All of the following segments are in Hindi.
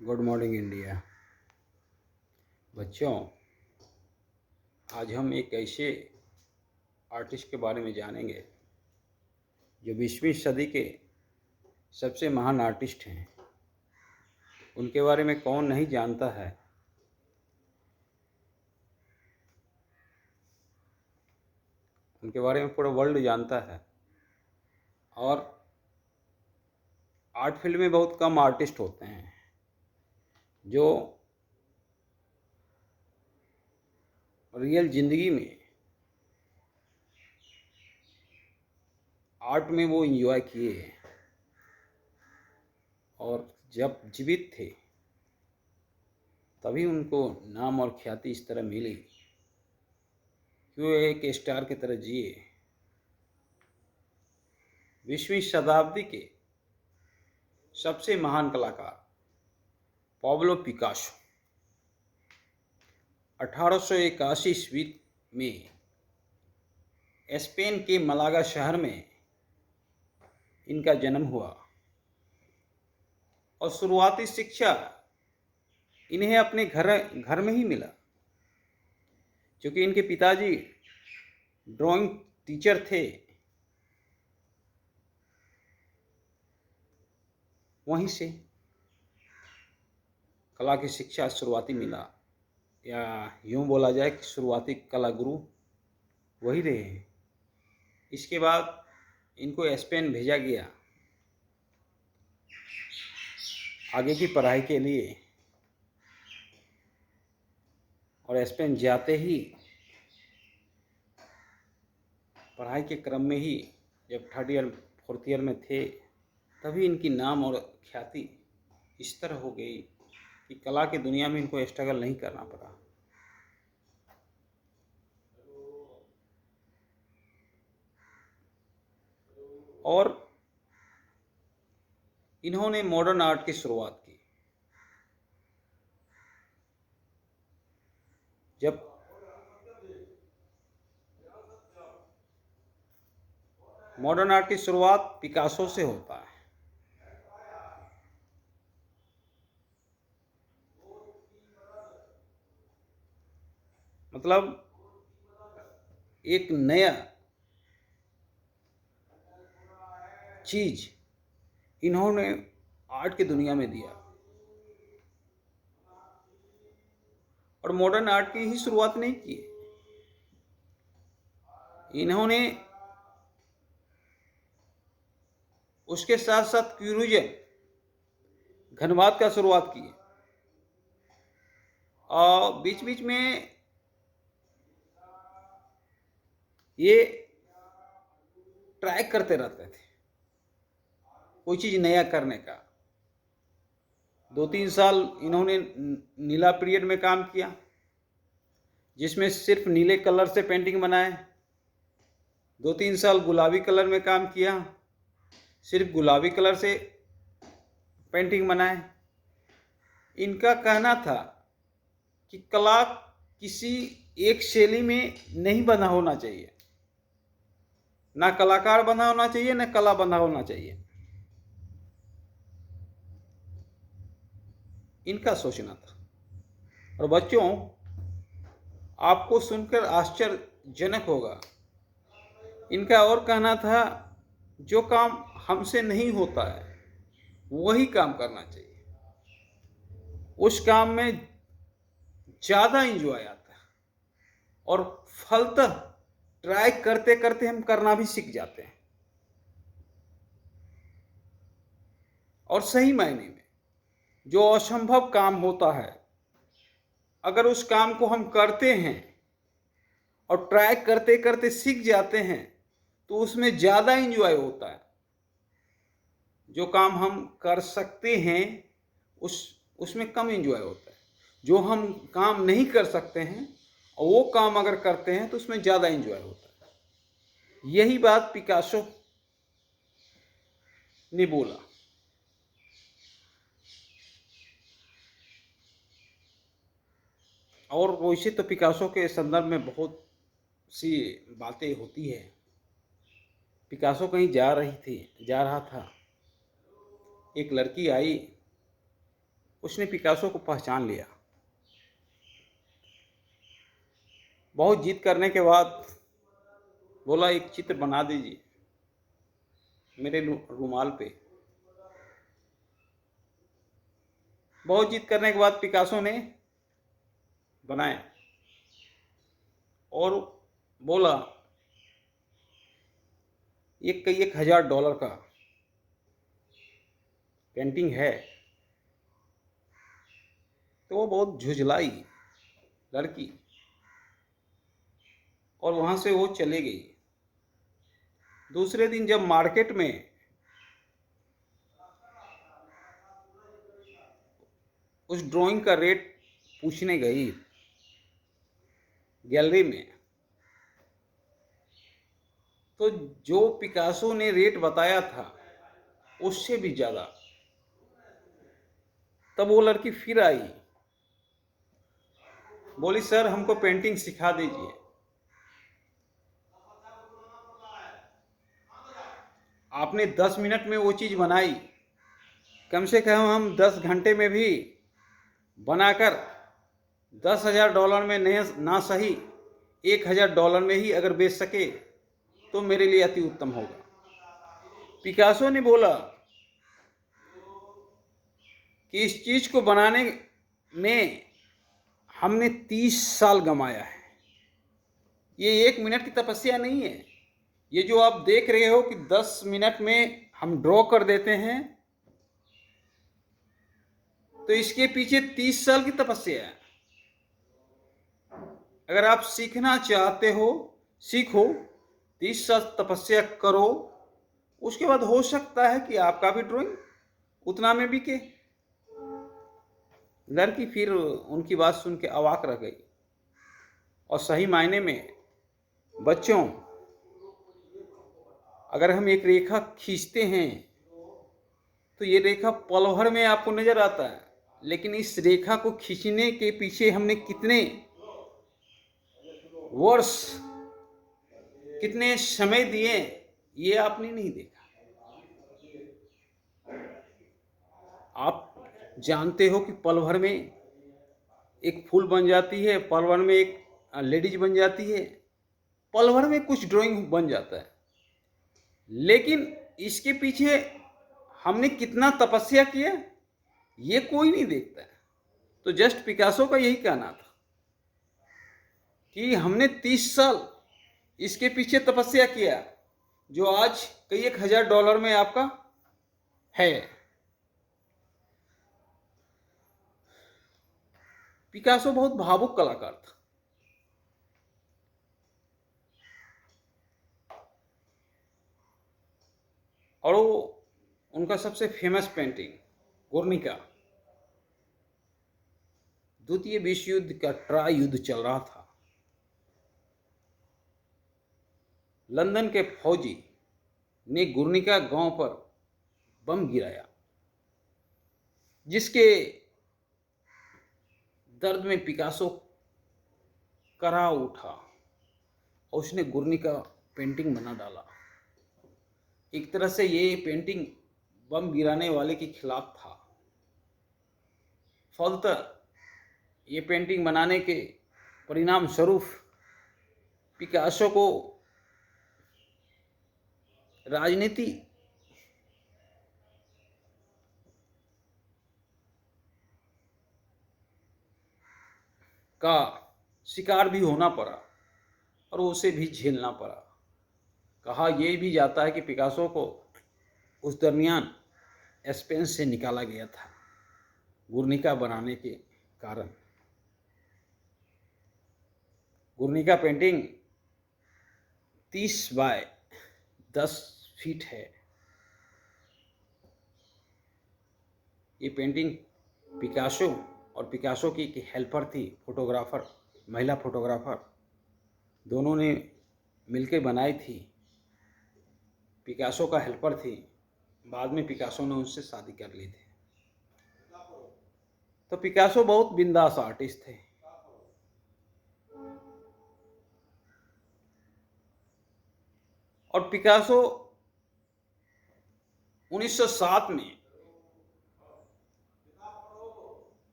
Good morning India. बच्चों, आज हम एक ऐसे आर्टिस्ट के बारे में जानेंगे जो 20वीं सदी के सबसे महान आर्टिस्ट हैं। उनके बारे में कौन नहीं जानता है। उनके बारे में पूरा वर्ल्ड जानता है। और आर्ट फील्ड में बहुत कम आर्टिस्ट होते हैं जो रियल ज़िंदगी में आर्ट में वो एंजॉय किए और जब जीवित थे तभी उनको नाम और ख्याति इस तरह मिली कि वो एक स्टार की तरह जिए। 20वीं शताब्दी के सबसे महान कलाकार पाब्लो पिकासो 1881 ईस्वी में स्पेन के मलागा शहर में इनका जन्म हुआ और शुरुआती शिक्षा इन्हें अपने घर में ही मिला, क्योंकि इनके पिताजी ड्राइंग टीचर थे। वहीं से कला की शिक्षा शुरुआती मिला, या यूँ बोला जाए कि शुरुआती कला गुरु वही रहे हैं। इसके बाद इनको स्पेन भेजा गया आगे की पढ़ाई के लिए, और स्पेन जाते ही पढ़ाई के क्रम में ही जब 3rd ईयर 4th ईयर में थे तभी इनकी नाम और ख्याति इस तरह हो गई कि कला की दुनिया में इनको स्ट्रगल नहीं करना पड़ा। और इन्होंने मॉडर्न आर्ट की शुरुआत की। जब मॉडर्न आर्ट की शुरुआत पिकासो से होता है। मतलब एक नया चीज इन्होंने आर्ट की दुनिया में दिया, और मॉडर्न आर्ट की ही शुरुआत नहीं की। इन्होंने उसके साथ साथ क्यूरिजम घनवाद का शुरुआत की, और बीच बीच में ये ट्राई करते रहते थे कोई चीज़ नया करने का। 2-3 साल इन्होंने नीला पीरियड में काम किया, जिसमें सिर्फ नीले कलर से पेंटिंग बनाए। 2-3 साल गुलाबी कलर में काम किया, सिर्फ गुलाबी कलर से पेंटिंग बनाए। इनका कहना था कि कला किसी एक शैली में नहीं बंधा होना चाहिए, ना कलाकार बंधा होना चाहिए, ना कला बंधा होना चाहिए। इनका सोचना था। और बच्चों, आपको सुनकर आश्चर्यजनक होगा, इनका और कहना था जो काम हमसे नहीं होता है वही काम करना चाहिए। उस काम में ज़्यादा इंजॉय आता है, और फलतः ट्राई करते करते हम करना भी सीख जाते हैं। और सही मायने में जो असंभव काम होता है, अगर उस काम को हम करते हैं और ट्राई करते करते सीख जाते हैं तो उसमें ज़्यादा इंजॉय होता है। जो काम हम कर सकते हैं उसमें कम इंजॉय होता है। जो हम काम नहीं कर सकते हैं और वो काम अगर करते हैं तो उसमें ज़्यादा इंजॉय होता है। यही बात पिकासो ने बोला। और वैसे तो पिकासो के संदर्भ में बहुत सी बातें होती है। पिकासो कहीं जा रहा था, एक लड़की आई, उसने पिकासो को पहचान लिया। बहुत जिद करने के बाद बोला एक चित्र बना दीजिए मेरे रुमाल पे। बहुत जिद करने के बाद पिकासो ने बनाया और बोला ये कई $1,000 का पेंटिंग है। तो वो बहुत झुझलाई लड़की और वहाँ से वो चले गई। दूसरे दिन जब मार्केट में उस ड्राइंग का रेट पूछने गई गैलरी में, तो जो पिकासो ने रेट बताया था उससे भी ज़्यादा। तब वो लड़की फिर आई, बोली सर हमको पेंटिंग सिखा दीजिए। आपने 10 मिनट में वो चीज़ बनाई, कम से कम हम 10 घंटे में भी बनाकर $10,000 में ना सही $1,000 में ही अगर बेच सके तो मेरे लिए अति उत्तम होगा। पिकासो ने बोला कि इस चीज़ को बनाने में हमने 30 साल गंवाया है। ये 1 मिनट की तपस्या नहीं है। ये जो आप देख रहे हो कि 10 मिनट में हम ड्रॉ कर देते हैं, तो इसके पीछे 30 साल की तपस्या है। अगर आप सीखना चाहते हो सीखो, 30 साल तपस्या करो, उसके बाद हो सकता है कि आपका भी ड्राइंग उतना में बिके। लड़की फिर उनकी बात सुन के अवाक रह गई। और सही मायने में बच्चों, अगर हम एक रेखा खींचते हैं तो ये रेखा पल भर में आपको नजर आता है, लेकिन इस रेखा को खींचने के पीछे हमने कितने वर्ष, कितने समय दिए, ये आपने नहीं देखा। आप जानते हो कि पल भर में एक फूल बन जाती है, पल भर में एक लेडीज बन जाती है, पल भर में कुछ ड्राइंग बन जाता है, लेकिन इसके पीछे हमने कितना तपस्या किया ये कोई नहीं देखता है। तो जस्ट पिकासो का यही कहना था कि हमने 30 साल इसके पीछे तपस्या किया, जो आज कई $1,000 में आपका है। पिकासो बहुत भावुक कलाकार था। और वो उनका सबसे फेमस पेंटिंग गुर्निका, द्वितीय विश्व युद्ध का ट्राई युद्ध चल रहा था। लंदन के फौजी ने गुर्निका गांव पर बम गिराया, जिसके दर्द में पिकासो करा उठा और उसने गुर्निका पेंटिंग बना डाला। एक तरह से ये पेंटिंग बम गिराने वाले के खिलाफ था। फलतः ये पेंटिंग बनाने के परिणाम स्वरूप पिकासो को राजनीति का शिकार भी होना पड़ा और उसे भी झेलना पड़ा। कहा यह भी जाता है कि पिकासो को उस दरमियान स्पेन से निकाला गया था गुर्निका बनाने के कारण। गुर्निका पेंटिंग 30 बाय 10 फीट है। ये पेंटिंग पिकासो और पिकासो की एक हेल्पर थी, फोटोग्राफर, महिला फोटोग्राफर, दोनों ने मिलकर बनाई थी। पिकासो का हेल्पर थी, बाद में पिकासो ने उनसे शादी कर ली थी। तो पिकासो बहुत बिंदास आर्टिस्ट थे। और पिकासो 1907 में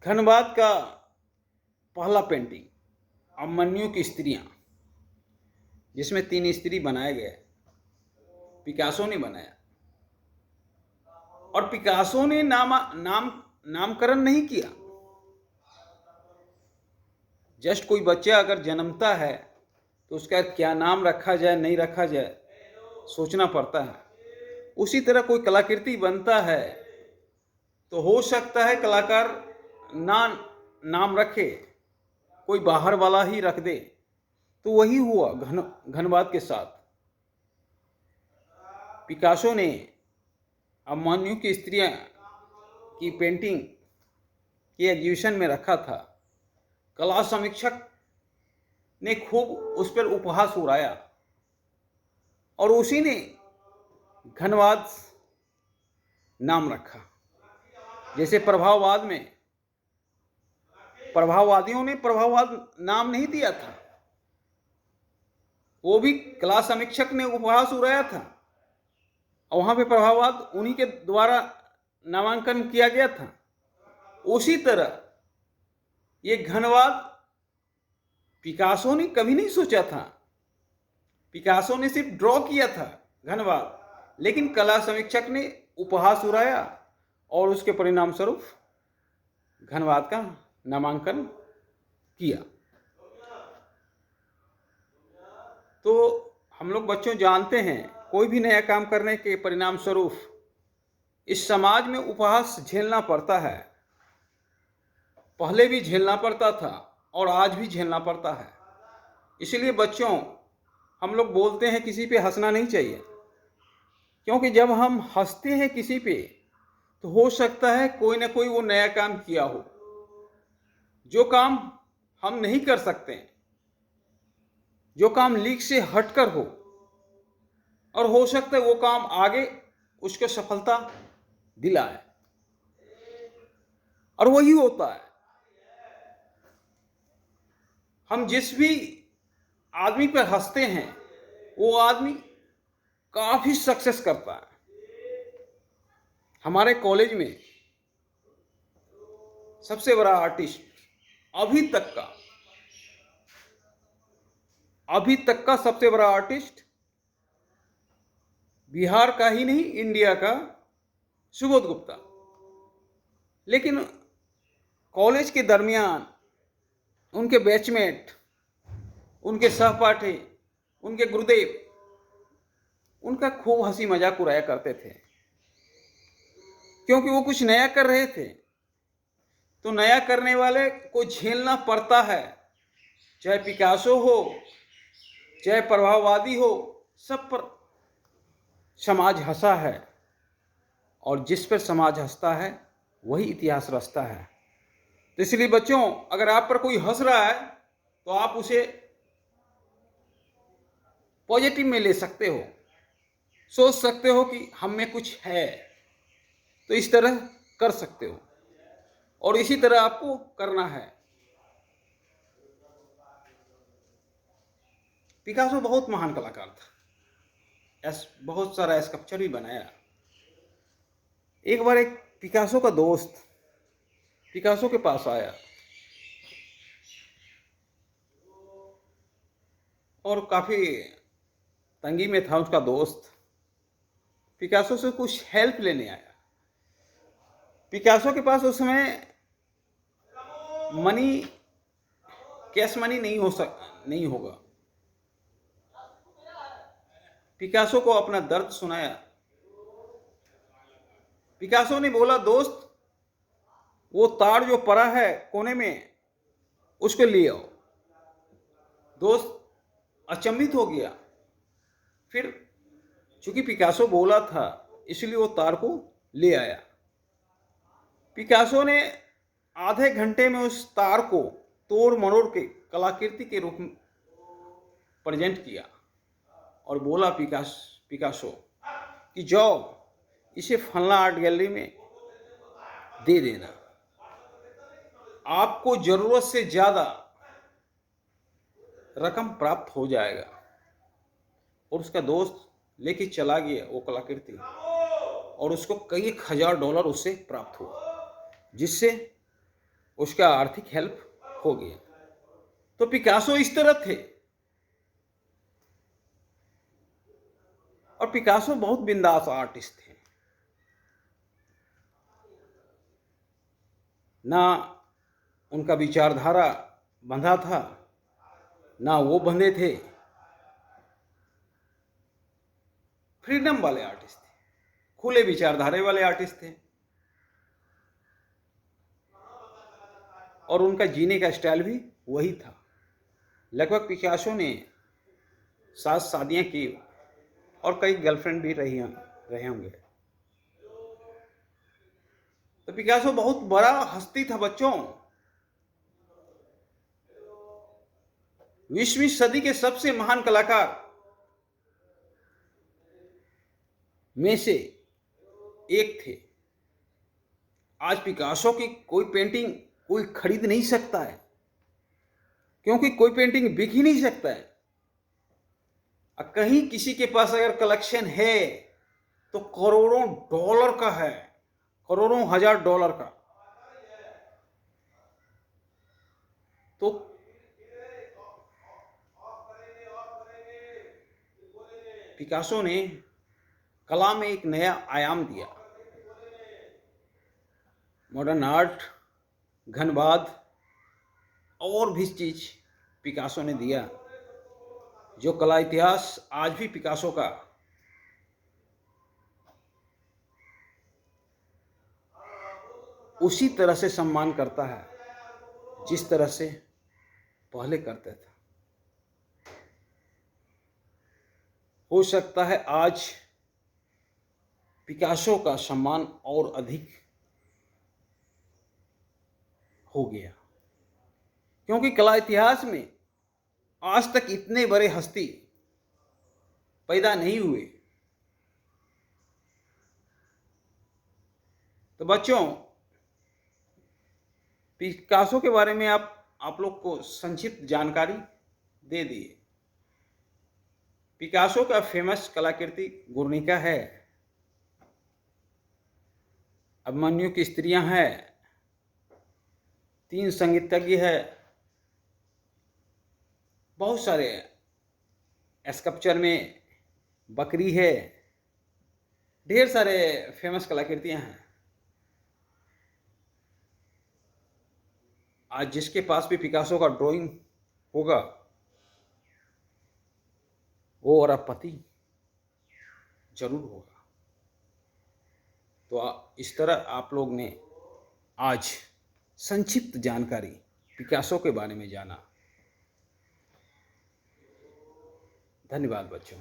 घनबाद का पहला पेंटिंग अभिमन्यु की स्त्रियां, जिसमें 3 स्त्री बनाए गए, पिकासो ने बनाया। और पिकासो ने नामकरण नहीं किया। जस्ट कोई बच्चा अगर जन्मता है तो उसका क्या नाम रखा जाए नहीं रखा जाए सोचना पड़ता है। उसी तरह कोई कलाकृति बनता है तो हो सकता है कलाकार नाम रखे, कोई बाहर वाला ही रख दे। तो वही हुआ घनबाद के साथ। पिकासो ने अभिमन्यु की स्त्रियां की पेंटिंग की एग्जीबिशन में रखा था। कला समीक्षक ने खूब उस पर उपहास उड़ाया और उसी ने घनबाद नाम रखा। जैसे प्रभाववादियों ने प्रभाववाद नाम नहीं दिया था, वो भी कला समीक्षक ने उपहास उड़ाया था और वहां पे प्रभाववाद उन्हीं के द्वारा नामांकन किया गया था। उसी तरह ये घनबाद पिकासो ने कभी नहीं सोचा था। पिकासो ने सिर्फ ड्रॉ किया था घनबाद, लेकिन कला समीक्षक ने उपहास उड़ाया और उसके परिणाम स्वरूप घनबाद का नामांकन किया। तो हम लोग बच्चों जानते हैं, कोई भी नया काम करने के परिणाम स्वरूप इस समाज में उपहास झेलना पड़ता है। पहले भी झेलना पड़ता था और आज भी झेलना पड़ता है। इसलिए बच्चों, हम लोग बोलते हैं किसी पे हंसना नहीं चाहिए, क्योंकि जब हम हंसते हैं किसी पे तो हो सकता है कोई ना कोई वो नया काम किया हो, जो काम हम नहीं कर सकते, जो काम लीक से हटकर हो, और हो सकता है वो काम आगे उसको सफलता दिलाए। और वही होता है, हम जिस भी आदमी पर हंसते हैं वो आदमी काफी सक्सेस करता है। हमारे कॉलेज में सबसे बड़ा आर्टिस्ट अभी तक का सबसे बड़ा आर्टिस्ट बिहार का ही नहीं, इंडिया का सुबोध गुप्ता। लेकिन कॉलेज के दरमियान उनके बैचमेट, उनके सहपाठी, उनके गुरुदेव उनका खूब हंसी मजाक उड़ाया करते थे, क्योंकि वो कुछ नया कर रहे थे। तो नया करने वाले को झेलना पड़ता है, चाहे पिकासो हो, चाहे प्रभाववादी हो, सब पर समाज हंसा है। और जिस पर समाज हंसता है वही इतिहास रचता है। तो इसलिए बच्चों, अगर आप पर कोई हंस रहा है तो आप उसे पॉजिटिव में ले सकते हो, सोच सकते हो कि हम में कुछ है, तो इस तरह कर सकते हो और इसी तरह आपको करना है। पिकासो बहुत महान कलाकार था, बहुत सारा स्कल्पचर भी बनाया। एक बार एक पिकासो का दोस्त पिकासो के पास आया और काफी तंगी में था उसका दोस्त। पिकासो से कुछ हेल्प लेने आया। पिकासो के पास उस समय कैश मनी नहीं होगा। पिकासो को अपना दर्द सुनाया। पिकासो ने बोला, दोस्त, वो तार जो पड़ा है कोने में उसको ले आओ। दोस्त अचंभित हो गया। फिर चूंकि पिकासो बोला था इसलिए वो तार को ले आया। पिकासो ने आधे घंटे में उस तार को तोड़ मरोड़ के कलाकृति के रूप में प्रेजेंट किया और बोला पिकासो कि जाओ इसे फलना आर्ट गैलरी में दे देना, आपको जरूरत से ज्यादा रकम प्राप्त हो जाएगा। और उसका दोस्त लेके चला गया वो कलाकृति और उसको कई $1000 उससे प्राप्त हुआ, जिससे उसका आर्थिक हेल्प हो गया। तो पिकासो इस तरह थे। और पिकासो बहुत बिंदास आर्टिस्ट थे। ना उनका विचारधारा बंधा था, ना वो बंधे थे। फ्रीडम वाले आर्टिस्ट थे, खुले विचारधारे वाले आर्टिस्ट थे। और उनका जीने का स्टाइल भी वही था। लगभग पिकासो ने 7 शादियां की और कई गर्लफ्रेंड भी रहे होंगे। तो पिकासो बहुत बड़ा हस्ती था बच्चों। 20वीं सदी के सबसे महान कलाकार में से एक थे। आज पिकासो की कोई पेंटिंग कोई खरीद नहीं सकता है, क्योंकि कोई पेंटिंग बिक ही नहीं सकता है। कहीं किसी के पास अगर कलेक्शन है तो करोड़ों डॉलर का है, करोड़ों हजार डॉलर का। तो पिकासो ने कला में एक नया आयाम दिया। मॉडर्न आर्ट, घनवाद और भी चीज पिकासो ने दिया, जो कला इतिहास आज भी पिकासो का उसी तरह से सम्मान करता है जिस तरह से पहले करता था। हो सकता है आज पिकासो का सम्मान और अधिक हो गया, क्योंकि कला इतिहास में आज तक इतने बड़े हस्ती पैदा नहीं हुए। तो बच्चों, पिकासो के बारे में आप लोग को संक्षिप्त जानकारी दे दिए। पिकासो का फेमस कलाकृति गुर्निका है, अभिमन्यु की स्त्रियां हैं, 3 संगीतज्ञ है, बहुत सारे स्कल्पचर में बकरी है, ढेर सारे फेमस कलाकृतियां हैं। आज जिसके पास भी पिकासो का ड्राइंग होगा वो अरबपति जरूर होगा। तो इस तरह आप लोग ने आज संक्षिप्त जानकारी पिकासो के बारे में जाना। धन्यवाद बच्चों।